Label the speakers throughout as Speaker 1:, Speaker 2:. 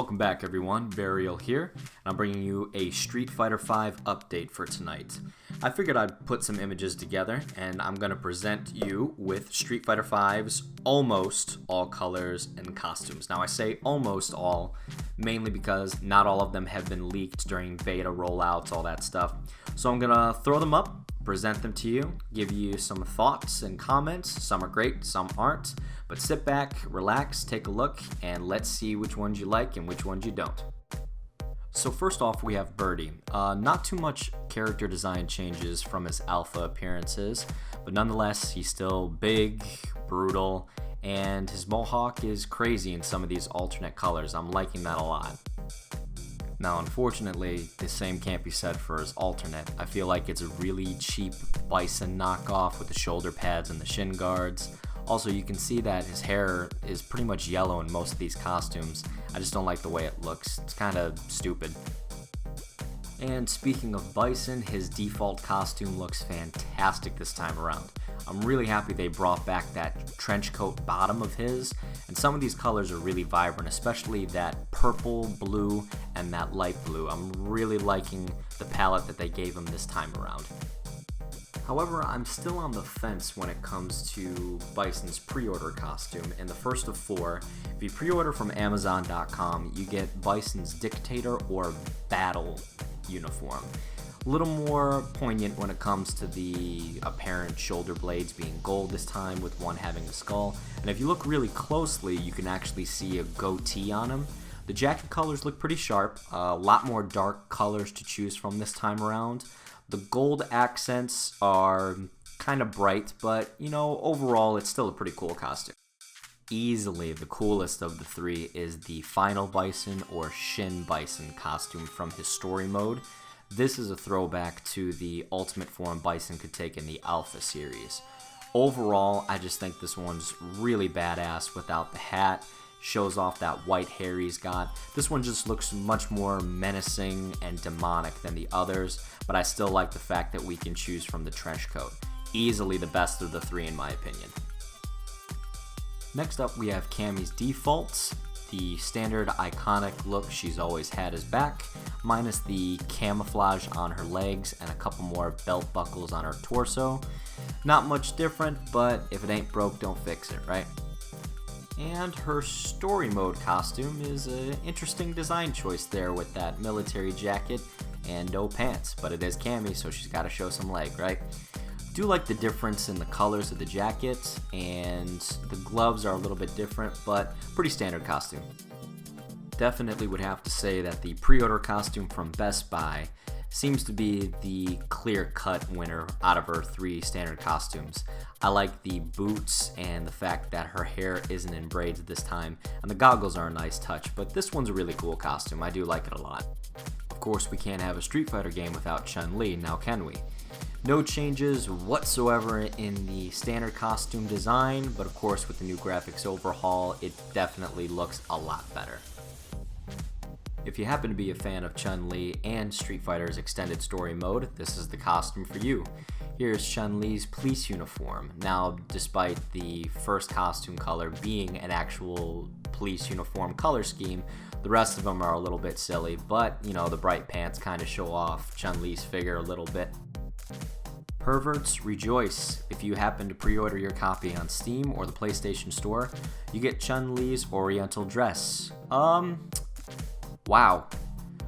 Speaker 1: Welcome back everyone, Berial here, and I'm bringing you a Street Fighter V update for tonight. I figured I'd put some images together, and I'm going to present you with Street Fighter V's almost all colors and costumes. Now I say almost all, mainly because not all of them have been leaked during beta rollouts, all that stuff. So I'm going to throw them up, present them to you, give you some thoughts and comments. Some are great, some aren't. But sit back, relax, take a look, and let's see which ones you like and which ones you don't. So first off, we have Birdie. Not too much character design changes from his alpha appearances, but nonetheless, he's still big, brutal, and his mohawk is crazy in some of these alternate colors. I'm liking that a lot. Now, unfortunately, the same can't be said for his alternate. I feel like it's a really cheap Bison knockoff with the shoulder pads and the shin guards. Also, you can see that his hair is pretty much yellow in most of these costumes. I just don't like the way it looks. It's kind of stupid. And speaking of Bison, his default costume looks fantastic this time around. I'm really happy they brought back that trench coat bottom of his, and some of these colors are really vibrant, especially that purple, blue, and that light blue. I'm really liking the palette that they gave him this time around. However, I'm still on the fence when it comes to Bison's pre-order costume. In the first of 4, if you pre-order from Amazon.com, you get Bison's Dictator or Battle uniform. A little more poignant when it comes to the apparent shoulder blades being gold this time, with one having a skull. And if you look really closely, you can actually see a goatee on him. The jacket colors look pretty sharp, a lot more dark colors to choose from this time around. The gold accents are kind of bright, but, you know, overall it's still a pretty cool costume. Easily the coolest of the 3 is the Final Bison or Shin Bison costume from his story mode. This is a throwback to the ultimate form Bison could take in the Alpha series. Overall, I just think this one's really badass without the hat. Shows off that white hair he's got. This one just looks much more menacing and demonic than the others, but I still like the fact that we can choose from the trench coat. Easily the best of the 3 in my opinion. Next up we have Cammy's defaults. The standard iconic look she's always had is back, minus the camouflage on her legs and a couple more belt buckles on her torso. Not much different, but if it ain't broke, don't fix it, right? And her story mode costume is an interesting design choice there with that military jacket and no pants, but it is Cammy, so she's got to show some leg, right? Do like the difference in the colors of the jacket, and the gloves are a little bit different, but pretty standard costume. Definitely would have to say that the pre-order costume from Best Buy seems to be the clear-cut winner out of her 3 standard costumes. I like the boots and the fact that her hair isn't in braids this time, and the goggles are a nice touch, but this one's a really cool costume. I do like it a lot. Of course, we can't have a Street Fighter game without Chun-Li, now can we? No changes whatsoever in the standard costume design, but of course with the new graphics overhaul, it definitely looks a lot better. If you happen to be a fan of Chun-Li and Street Fighter's extended story mode, this is the costume for you. Here's Chun-Li's police uniform. Now, despite the first costume color being an actual police uniform color scheme, the rest of them are a little bit silly, but, you know, the bright pants kind of show off Chun-Li's figure a little bit. Perverts, rejoice. If you happen to pre-order your copy on Steam or the PlayStation Store, you get Chun-Li's Oriental dress. Wow.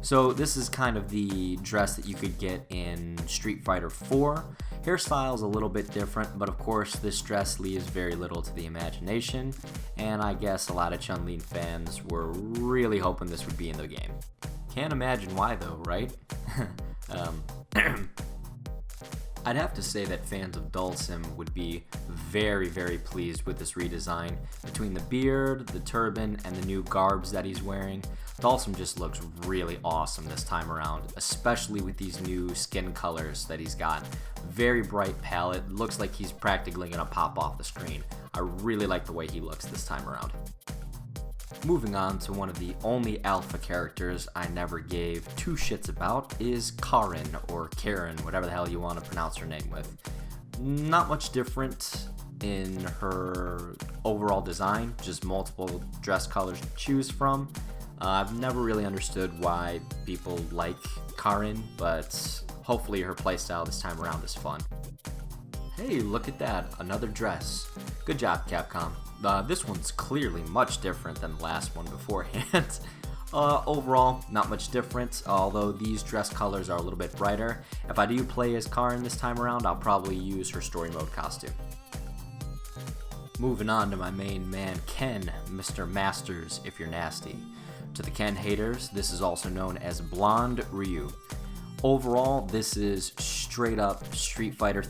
Speaker 1: So this is kind of the dress that you could get in Street Fighter 4. Hairstyle is a little bit different, but of course this dress leaves very little to the imagination, and I guess a lot of Chun-Li fans were really hoping this would be in the game. Can't imagine why though, right? I'd have to say that fans of Dhalsim would be very, very pleased with this redesign. Between the beard, the turban, and the new garbs that he's wearing, Dhalsim just looks really awesome this time around, especially with these new skin colors that he's got. Very bright palette, looks like he's practically gonna pop off the screen. I really like the way he looks this time around. Moving on to one of the only alpha characters I never gave 2 shits about is Karin, or Karin, whatever the hell you want to pronounce her name with. Not much different in her overall design, just multiple dress colors to choose from. I've never really understood why people like Karin, but hopefully her playstyle this time around is fun. Hey, look at that, another dress. Good job, Capcom. This one's clearly much different than the last one beforehand. Overall, not much different, although these dress colors are a little bit brighter. If I do play as Karin this time around, I'll probably use her story mode costume. Moving on to my main man, Ken, Mr. Masters if you're nasty. To the Ken haters, this is also known as Blonde Ryu. Overall, this is straight up Street Fighter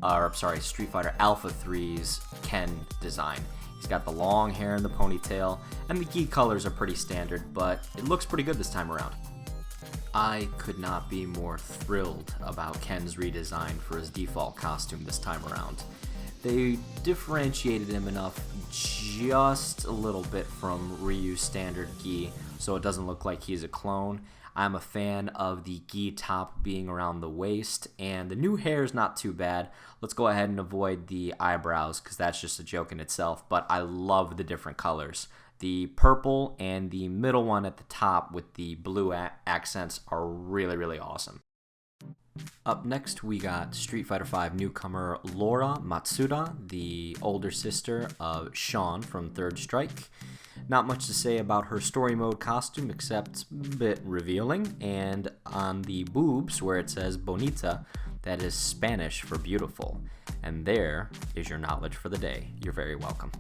Speaker 1: Alpha 3's Ken design. He's got the long hair and the ponytail, and the gi colors are pretty standard, but it looks pretty good this time around. I could not be more thrilled about Ken's redesign for his default costume this time around. They differentiated him enough just a little bit from Ryu's standard gi, so it doesn't look like he's a clone. I'm a fan of the gi top being around the waist, and the new hair is not too bad. Let's go ahead and avoid the eyebrows, because that's just a joke in itself, but I love the different colors. The purple and the middle one at the top with the blue accents are really, really awesome. Up next, we got Street Fighter V newcomer Laura Matsuda, the older sister of Sean from Third Strike. Not much to say about her story mode costume except a bit revealing, and on the boobs where it says Bonita, that is Spanish for beautiful. And there is your knowledge for the day. You're very welcome.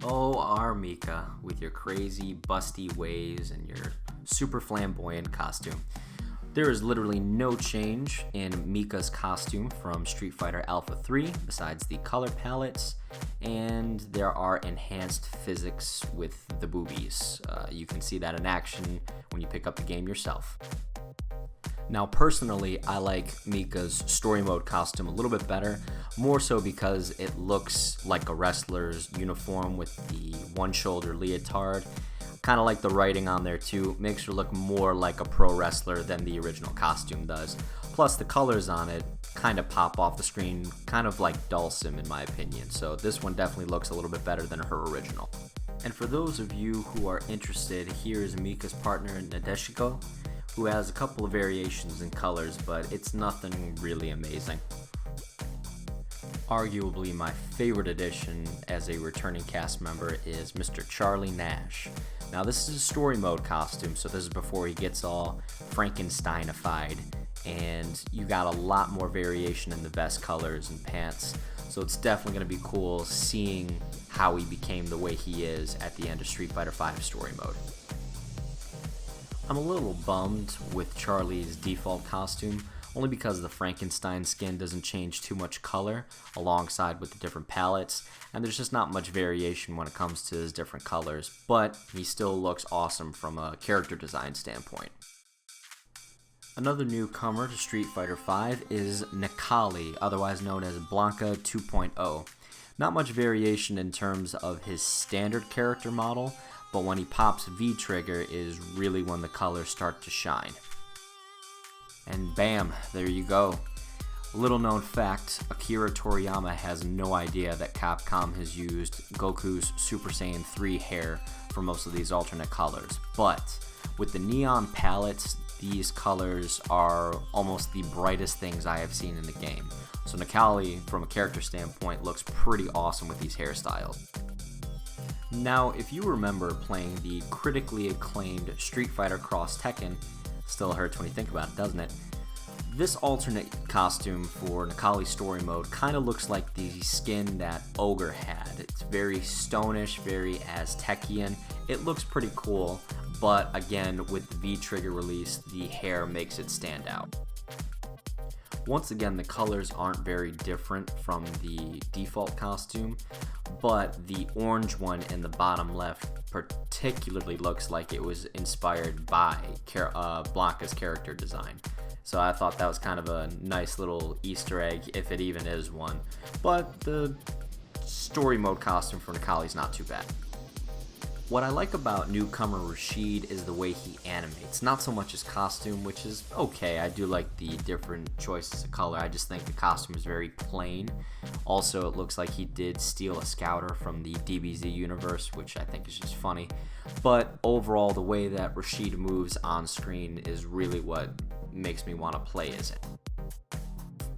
Speaker 1: Oh, our Mika, with your crazy busty ways and your super flamboyant costume. There is literally no change in Mika's costume from Street Fighter Alpha 3 besides the color palettes, and there are enhanced physics with the boobies. You can see that in action when you pick up the game yourself. Now personally, I like Mika's story mode costume a little bit better, more so because it looks like a wrestler's uniform with the one-shoulder leotard. Kind of like the writing on there too, makes her look more like a pro wrestler than the original costume does. Plus the colors on it kind of pop off the screen, kind of like Dhalsim in my opinion, so this one definitely looks a little bit better than her original. And for those of you who are interested, here is Mika's partner Nadeshiko, who has a couple of variations in colors, but it's nothing really amazing. Arguably my favorite addition as a returning cast member is Mr. Charlie Nash. Now this is a story mode costume, so this is before he gets all Frankensteinified, and you got a lot more variation in the vest colors and pants, so it's definitely going to be cool seeing how he became the way he is at the end of Street Fighter V story mode. I'm a little bummed with Charlie's default costume, only because the Frankenstein skin doesn't change too much color alongside with the different palettes, and there's just not much variation when it comes to his different colors, but he still looks awesome from a character design standpoint. Another newcomer to Street Fighter V is Necalli, otherwise known as Blanca 2.0. Not much variation in terms of his standard character model, but when he pops V-trigger is really when the colors start to shine. And bam, there you go. Little known fact, Akira Toriyama has no idea that Capcom has used Goku's Super Saiyan 3 hair for most of these alternate colors, but with the neon palettes, these colors are almost the brightest things I have seen in the game. So Necalli, from a character standpoint, looks pretty awesome with these hairstyles. Now, if you remember playing the critically acclaimed Street Fighter Cross Tekken, still hurts when you think about it, doesn't it? This alternate costume for Necalli's story mode kind of looks like the skin that Ogre had. It's very stonish, very Aztecian. It looks pretty cool, but again, with the V-trigger release, the hair makes it stand out. Once again, the colors aren't very different from the default costume, but the orange one in the bottom left particularly looks like it was inspired by Blanca's character design. So I thought that was kind of a nice little Easter egg, if it even is one. But the story mode costume for Necalli's not too bad. What I like about newcomer Rashid is the way he animates, not so much his costume, which is okay. I do like the different choices of color. I just think the costume is very plain. Also, it looks like he did steal a scouter from the DBZ universe, which I think is just funny. But overall, the way that Rashid moves on screen is really what makes me want to play as it.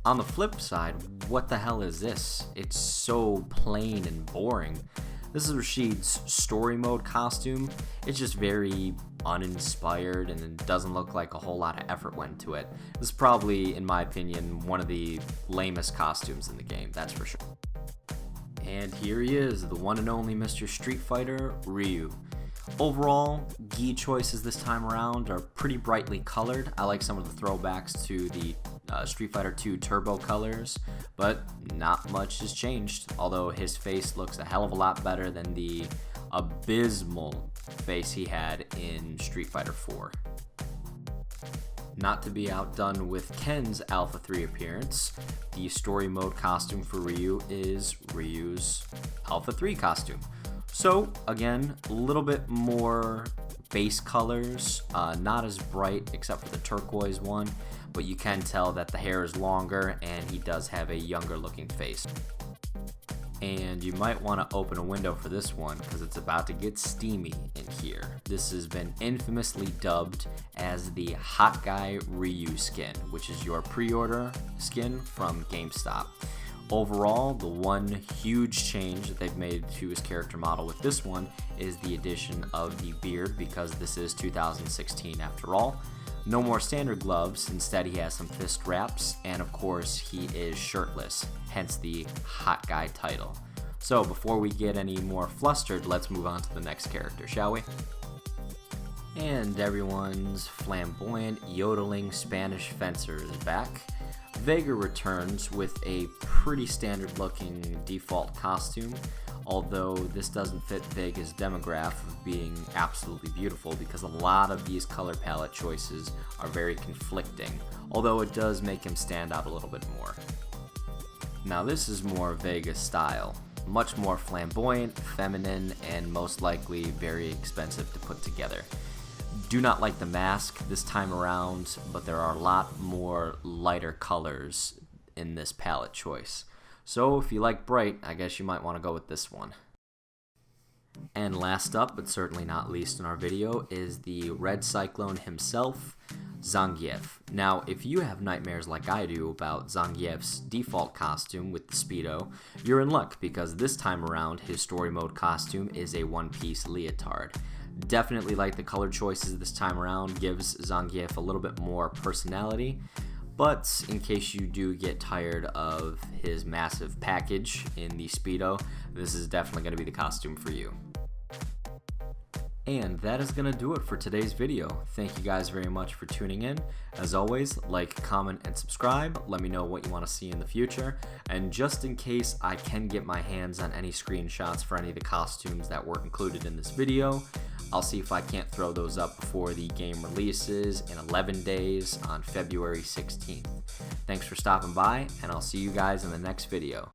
Speaker 1: On the flip side, what the hell is this? It's so plain and boring. This is Rashid's story mode costume. It's just very uninspired and it doesn't look like a whole lot of effort went into it. This is probably, in my opinion, one of the lamest costumes in the game, that's for sure. And here he is, the one and only Mr. Street Fighter, Ryu. Overall, gi choices this time around are pretty brightly colored. I like some of the throwbacks to the Street Fighter 2 Turbo colors, but not much has changed, although his face looks a hell of a lot better than the abysmal face he had in Street Fighter 4. Not to be outdone with Ken's Alpha 3 appearance, the story mode costume for Ryu is Ryu's Alpha 3 costume. So, again, a little bit more base colors, not as bright except for the turquoise one, but you can tell that the hair is longer and he does have a younger looking face. And you might want to open a window for this one because it's about to get steamy in here. This has been infamously dubbed as the Hot Guy Ryu skin, which is your pre-order skin from GameStop. Overall, the one huge change that they've made to his character model with this one is the addition of the beard, because this is 2016 after all. No more standard gloves, instead he has some fist wraps, and of course he is shirtless, hence the Hot Guy title. So before we get any more flustered, let's move on to the next character, shall we? And everyone's flamboyant, yodeling Spanish fencer is back. Vega returns with a pretty standard looking default costume, although this doesn't fit Vega's demographic of being absolutely beautiful because a lot of these color palette choices are very conflicting, although it does make him stand out a little bit more. Now this is more Vega's style, much more flamboyant, feminine, and most likely very expensive to put together. Do not like the mask this time around, but there are a lot more lighter colors in this palette choice. So if you like bright, I guess you might want to go with this one. And last up, but certainly not least in our video, is the Red Cyclone himself, Zangief. Now, if you have nightmares like I do about Zangief's default costume with the Speedo, you're in luck because this time around his story mode costume is a one-piece leotard. Definitely like the color choices this time around, gives Zangief a little bit more personality, but in case you do get tired of his massive package in the Speedo, this is definitely going to be the costume for you. And that is going to do it for today's video. Thank you guys very much for tuning in. As always, like, comment, and subscribe. Let me know what you want to see in the future. And just in case I can get my hands on any screenshots for any of the costumes that were included in this video, I'll see if I can't throw those up before the game releases in 11 days on February 16th. Thanks for stopping by, and I'll see you guys in the next video.